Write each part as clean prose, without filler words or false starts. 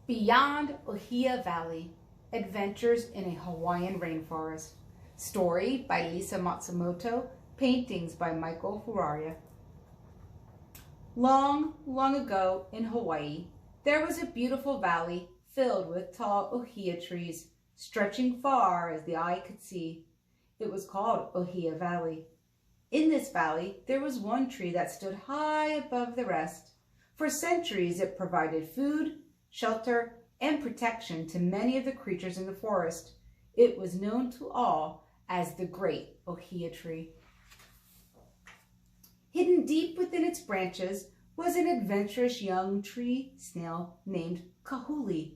Beyond Ōhià Valley, Adventures in a Hawaiian Rainforest. Story by Lisa Matsumoto, paintings by Michael Furuya. Long, long ago in Hawaii, there was a beautiful valley filled with tall ōhià trees, stretching far as the eye could see. It was called Ōhià Valley. In this valley, there was one tree that stood high above the rest. For centuries, it provided food, shelter, and protection to many of the creatures in the forest. It was known to all as the Great Ōhià Tree. Hidden deep within its branches was an adventurous young tree snail named Kahuli.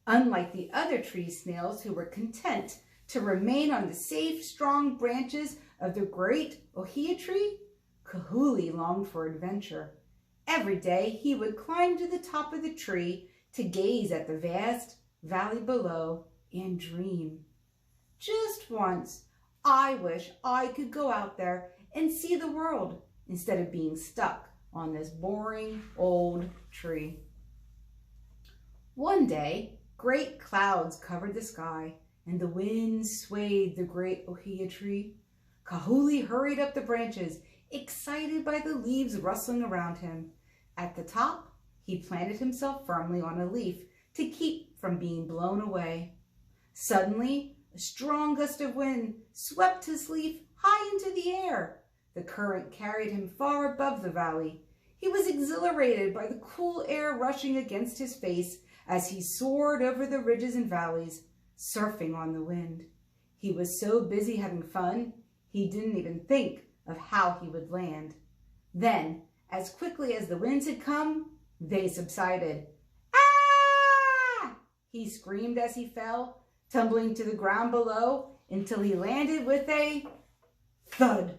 Unlike the other tree snails who were content to remain on the safe, strong branches of the Great Ōhià Tree, Kahuli longed for adventure. Every day he would climb to the top of the tree to gaze at the vast valley below and dream. Just once, I wish I could go out there and see the world instead of being stuck on this boring old tree. One day, great clouds covered the sky and the wind swayed the Great Ōhià Tree. Kahuli hurried up the branches, excited by the leaves rustling around him. At the top, he planted himself firmly on a leaf to keep from being blown away. Suddenly, a strong gust of wind swept his leaf high into the air. The current carried him far above the valley. He was exhilarated by the cool air rushing against his face as he soared over the ridges and valleys, surfing on the wind. He was so busy having fun, he didn't even think of how he would land. Then, as quickly as the winds had come, they subsided. Ah! He screamed as he fell, tumbling to the ground below until he landed with a thud.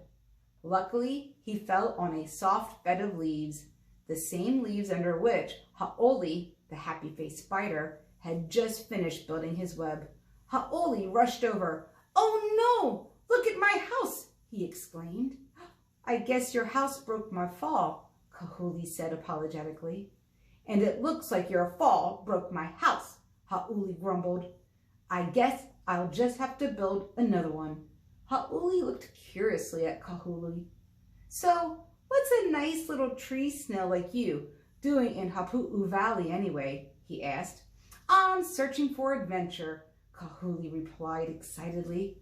Luckily, he fell on a soft bed of leaves, the same leaves under which Ha'oli, the happy-faced spider, had just finished building his web. Ha'oli rushed over. "Oh no! Look at my house!" he exclaimed. "I guess your house broke my fall," Kahuli said apologetically. "And it looks like your fall broke my house," Ha'oli grumbled. "I guess I'll just have to build another one." Ha'oli looked curiously at Kahuli. "So, what's a nice little tree snail like you doing in Hapu'u Valley anyway?" he asked. "I'm searching for adventure," Kahuli replied excitedly.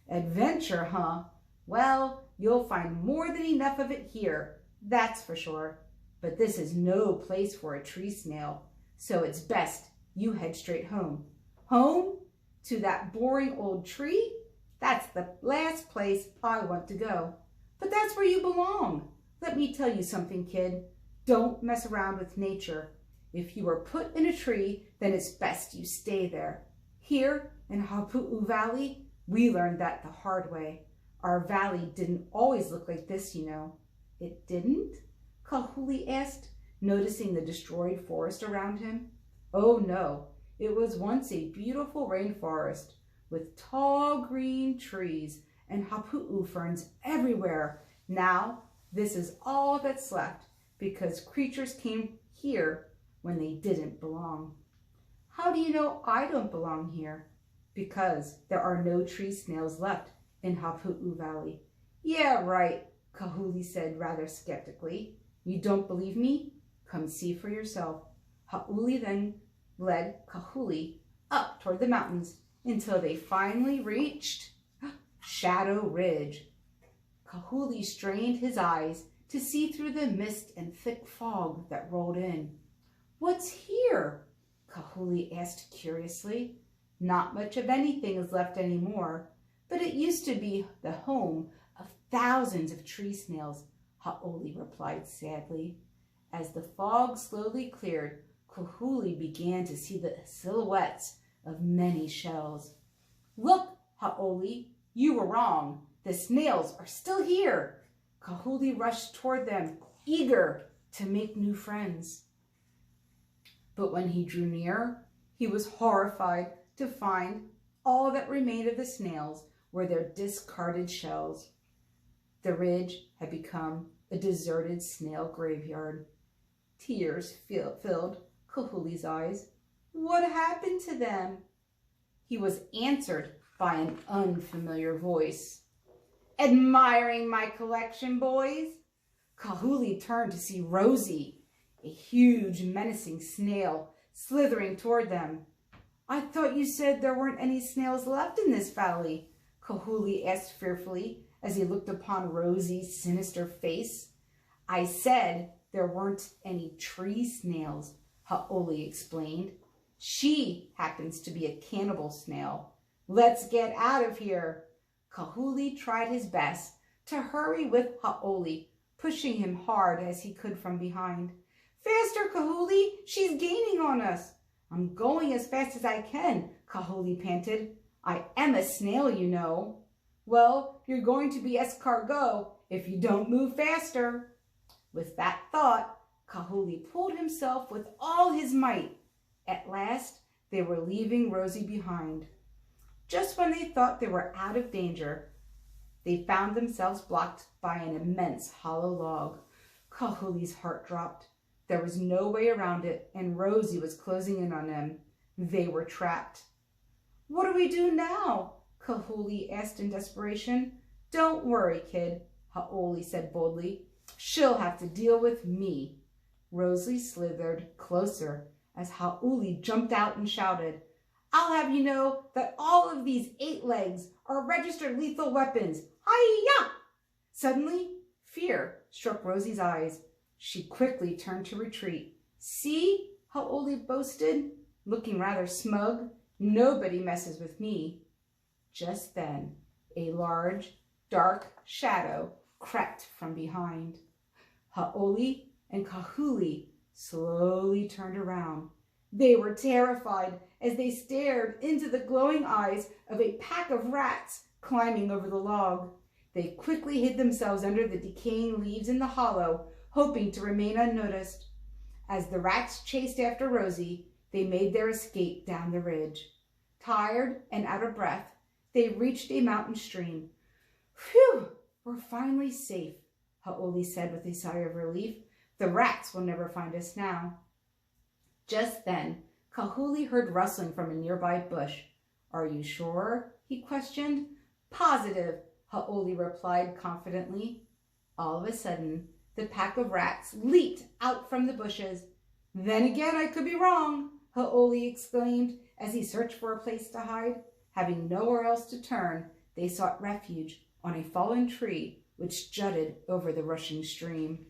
"Adventure, huh? Well, you'll find more than enough of it here, that's for sure. But this is no place for a tree snail, so it's best you head straight home." "Home? To that boring old tree? That's the last place I want to go." "But that's where you belong. Let me tell you something, kid. Don't mess around with nature. If you were put in a tree, then it's best you stay there. Here in Hapu'u Valley, we learned that the hard way. Our valley didn't always look like this, you know." "It didn't?" Kahuli asked, noticing the destroyed forest around him. "Oh no, it was once a beautiful rainforest with tall green trees and hapu'u ferns everywhere. Now, this is all that's left because creatures came here when they didn't belong." "How do you know I don't belong here?" "Because there are no tree snails left in Hapu'u Valley." "Yeah, right," Kahuli said rather skeptically. "You don't believe me? Come see for yourself." Ha'oli then led Kahuli up toward the mountains until they finally reached Shadow Ridge. Kahuli strained his eyes to see through the mist and thick fog that rolled in. "What's here?" Kahuli asked curiously. "Not much of anything is left anymore, but it used to be the home of thousands of tree snails," Ha'oli replied sadly. As the fog slowly cleared, Kahuli began to see the silhouettes of many shells. "Look, Ha'oli, you were wrong. The snails are still here." Kahuli rushed toward them, eager to make new friends. But when he drew near, he was horrified to find all that remained of the snails were their discarded shells. The ridge had become a deserted snail graveyard. Tears filled Kahuli's eyes. What happened to them? He was answered by an unfamiliar voice. Admiring my collection, boys? Kahuli turned to see Rosie, a huge, menacing snail, slithering toward them. I thought you said there weren't any snails left in this valley, Kahuli asked fearfully as he looked upon Rosie's sinister face. I said there weren't any tree snails, Ha'oli explained. She happens to be a cannibal snail. Let's get out of here. Kahuli tried his best to hurry with Ha'oli, pushing him hard as he could from behind. Faster, Kahuli! She's gaining on us. I'm going as fast as I can, Kahuli panted. I am a snail, you know. Well, you're going to be escargot if you don't move faster. With that thought, Kahuli pulled himself with all his might. At last, they were leaving Rosie behind. Just when they thought they were out of danger, they found themselves blocked by an immense hollow log. Kahuli's heart dropped. There was no way around it, and Rosie was closing in on them. They were trapped. What do we do now? Kahuli asked in desperation. Don't worry, kid, Ha'oli said boldly. She'll have to deal with me. Rosie slithered closer as Ha'oli jumped out and shouted, I'll have you know that all of these 8 legs are registered lethal weapons. Hi-ya! Suddenly, fear struck Rosie's eyes. She quickly turned to retreat. See, Ha'oli boasted, looking rather smug. Nobody messes with me. Just then, a large, dark shadow crept from behind. Ha'oli and Kahuli slowly turned around. They were terrified as they stared into the glowing eyes of a pack of rats climbing over the log. They quickly hid themselves under the decaying leaves in the hollow, hoping to remain unnoticed. As the rats chased after Rosie, they made their escape down the ridge. Tired and out of breath, they reached a mountain stream. Phew, we're finally safe, Ha'oli said with a sigh of relief. The rats will never find us now. Just then, Kahuli heard rustling from a nearby bush. Are you sure? He questioned. Positive, Ha'oli replied confidently. All of a sudden, the pack of rats leaped out from the bushes. Then again, I could be wrong, Ha'oli exclaimed as he searched for a place to hide. Having nowhere else to turn, they sought refuge on a fallen tree which jutted over the rushing stream.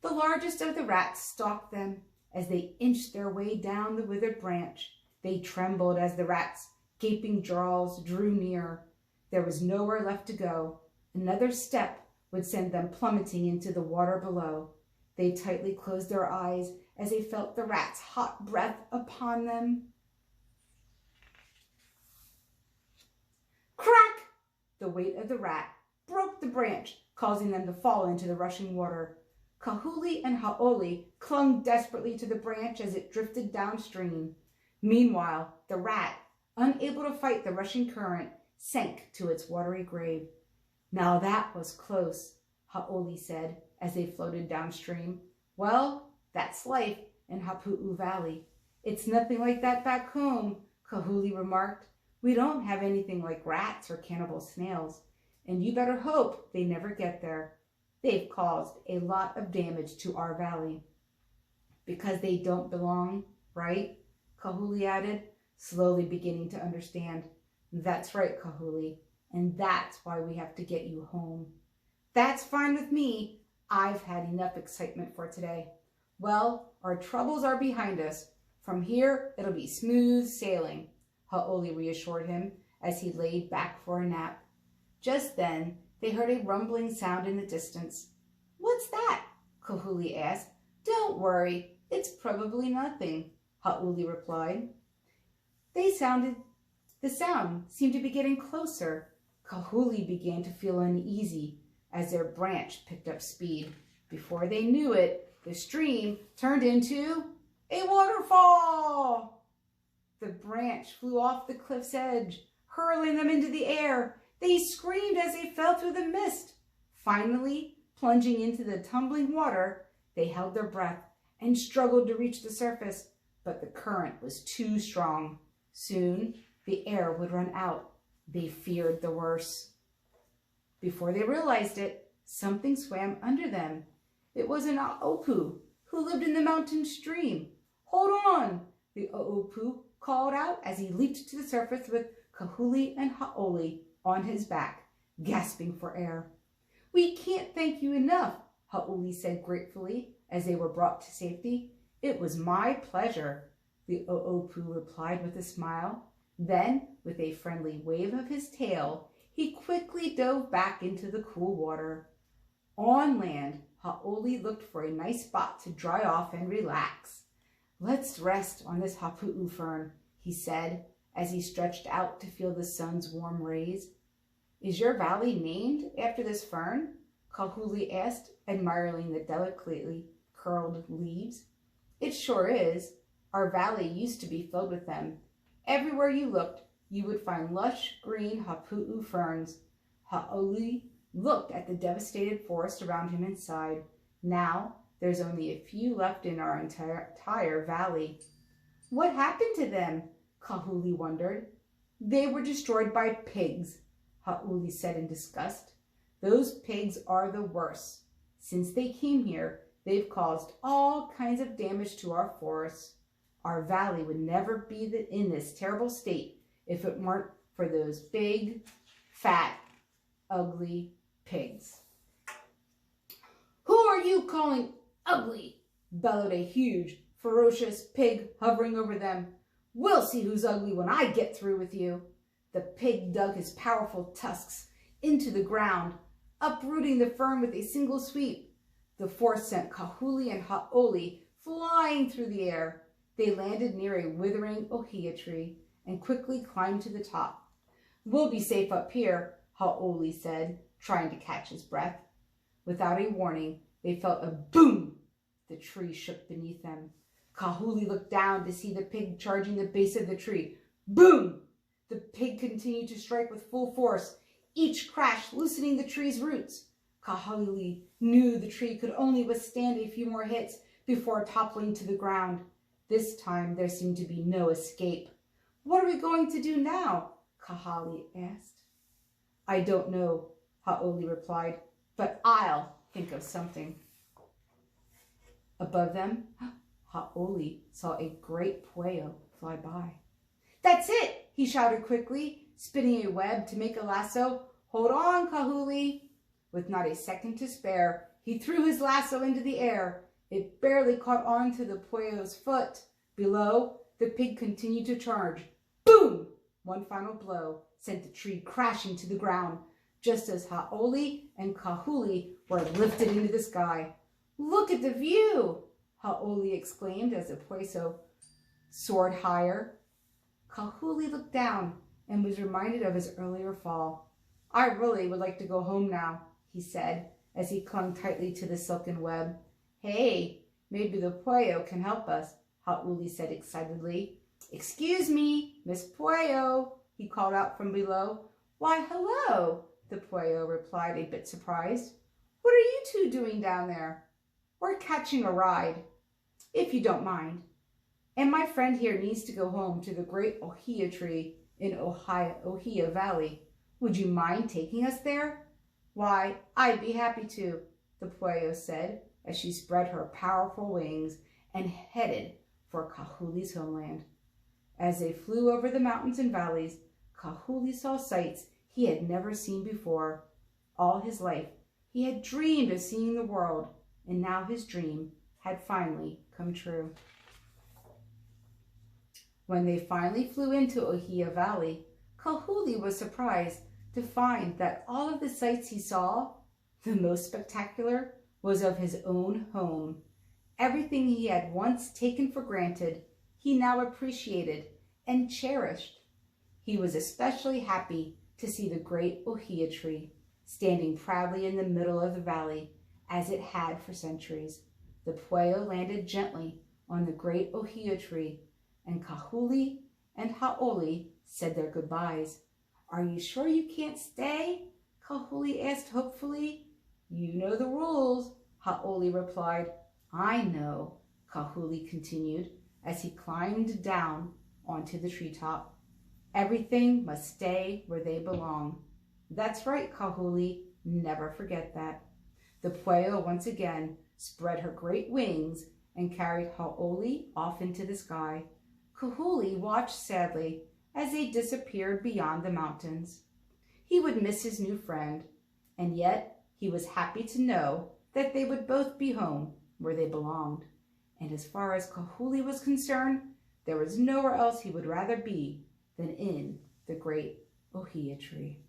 The largest of the rats stalked them as they inched their way down the withered branch. They trembled as the rats' gaping jaws drew near. There was nowhere left to go. Another step would send them plummeting into the water below. They tightly closed their eyes as they felt the rats' hot breath upon them. Crack! The weight of the rat broke the branch, causing them to fall into the rushing water. Kahuli and Ha'oli clung desperately to the branch as it drifted downstream. Meanwhile, the rat, unable to fight the rushing current, sank to its watery grave. Now that was close, Ha'oli said as they floated downstream. Well, that's life in Hapu'u Valley. It's nothing like that back home, Kahuli remarked. We don't have anything like rats or cannibal snails, and you better hope they never get there. They've caused a lot of damage to our valley. Because they don't belong, right? Kahuli added, slowly beginning to understand. That's right, Kahuli, and that's why we have to get you home. That's fine with me. I've had enough excitement for today. Well, our troubles are behind us. From here, it'll be smooth sailing, Ha'oli reassured him as he laid back for a nap. Just then, they heard a rumbling sound in the distance. What's that? Kahuli asked. Don't worry, it's probably nothing, Ha'oli replied. The sound seemed to be getting closer. Kahuli began to feel uneasy as their branch picked up speed. Before they knew it, the stream turned into a waterfall. The branch flew off the cliff's edge, hurling them into the air. They screamed as they fell through the mist. Finally, plunging into the tumbling water, they held their breath and struggled to reach the surface, but the current was too strong. Soon, the air would run out. They feared the worst. Before they realized it, something swam under them. It was an Ō'opu who lived in the mountain stream. "Hold on," the Ō'opu called out as he leaped to the surface with Kahuli and Ha'oli on his back, gasping for air. "We can't thank you enough," Ha'oli said gratefully as they were brought to safety. "It was my pleasure," the Ō'opu replied with a smile. Then, with a friendly wave of his tail, he quickly dove back into the cool water. On land, Ha'oli looked for a nice spot to dry off and relax. "Let's rest on this hapu'u fern," he said, as he stretched out to feel the sun's warm rays. "Is your valley named after this fern?" Kahuli asked, admiring the delicately curled leaves. "It sure is. Our valley used to be filled with them. Everywhere you looked, you would find lush green hapu'u ferns." Ha'oli looked at the devastated forest around him and sighed. "Now, there's only a few left in our entire valley." "What happened to them?" Kahuli wondered. "They were destroyed by pigs," Ha'oli said in disgust. "Those pigs are the worst. Since they came here, they've caused all kinds of damage to our forests. Our valley would never be in this terrible state if it weren't for those big, fat, ugly pigs." "Who are you calling ugly?" bellowed a huge, ferocious pig hovering over them. "We'll see who's ugly when I get through with you." The pig dug his powerful tusks into the ground, uprooting the fern with a single sweep. The force sent Kahuli and Ha'oli flying through the air. They landed near a withering Ōhià tree and quickly climbed to the top. "We'll be safe up here," Ha'oli said, trying to catch his breath. Without a warning, they felt a boom. The tree shook beneath them. Kahuli looked down to see the pig charging the base of the tree. Boom! The pig continued to strike with full force, each crash loosening the tree's roots. Kahuli knew the tree could only withstand a few more hits before toppling to the ground. This time there seemed to be no escape. "What are we going to do now?" Kahuli asked. "I don't know," Ha'oli replied, "but I'll think of something." Above them, Ha'oli saw a great pueo fly by. "That's it!" he shouted quickly, spinning a web to make a lasso. "Hold on, Kahuli!" With not a second to spare, he threw his lasso into the air. It barely caught on to the pueo's foot. Below, the pig continued to charge. Boom! One final blow sent the tree crashing to the ground, just as Ha'oli and Kahuli were lifted into the sky. "Look at the view!" Ha'oli exclaimed as the pueo soared higher. Kahuli looked down and was reminded of his earlier fall. "I really would like to go home now," he said as he clung tightly to the silken web. "Hey, maybe the pueo can help us," Ha'oli said excitedly. "Excuse me, Miss Pueo," he called out from below. "Why, hello," the pueo replied, a bit surprised. "What are you two doing down there?" "We're catching a ride, if you don't mind. And my friend here needs to go home to the great Ōhià tree in Ōhià Valley. Would you mind taking us there?" "Why, I'd be happy to," the pueo said as she spread her powerful wings and headed for Kahuli's homeland. As they flew over the mountains and valleys, Kahuli saw sights he had never seen before. All his life, he had dreamed of seeing the world, and now his dream had finally come true. When they finally flew into Ōhià Valley, Kahuli was surprised to find that all of the sights he saw, the most spectacular, was of his own home. Everything he had once taken for granted, he now appreciated and cherished. He was especially happy to see the great Ōhià tree standing proudly in the middle of the valley, as it had for centuries. The pueo landed gently on the great Ōhià tree, and Kahuli and Ha'oli said their goodbyes. "Are you sure you can't stay?" Kahuli asked hopefully. "You know the rules," Ha'oli replied. "I know," Kahuli continued as he climbed down onto the treetop. Everything must stay where they belong. That's right, Kahuli. Never forget that. The pueo once again spread her great wings and carried Hau'oli off into the sky. Kahuli watched sadly as they disappeared beyond the mountains. He would miss his new friend, and yet he was happy to know that they would both be home where they belonged. And as far as Kahuli was concerned, there was nowhere else he would rather be than in the great Ōhià tree.